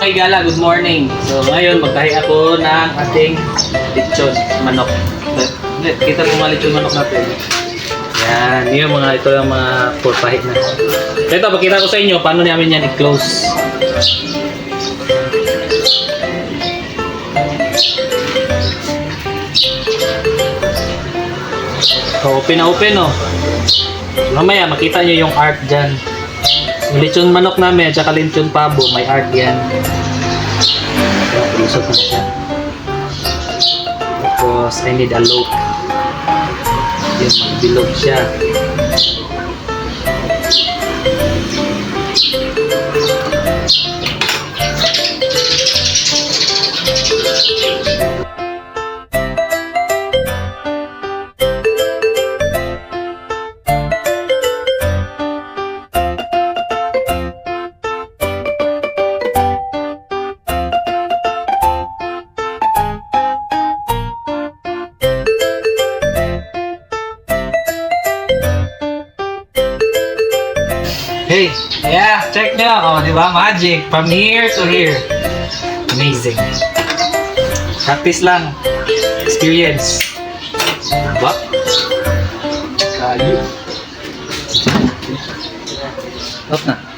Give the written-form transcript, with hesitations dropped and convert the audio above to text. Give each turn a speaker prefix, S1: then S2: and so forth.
S1: mga igala, good morning. So ngayon magtahi ako ng ating lechon manok. Kita mo mga lechon manok natin. Yan, yung mga ito yung mga purpahit na. Ito, pakita ko sa inyo paano namin yan i-close. So, open na open, oh. Mamaya makita nyo yung art dyan. Yung lechon manok namin at saka lechon pabo, may art yan. Kaya pulisot na siya. Tapos I need a loaf. Yung magbilog siya. Hey, yeah, check nyo. Oh, di ba? Magic. From here to here. Amazing. Practice lang. Experience. Diba? Kayo. Off na.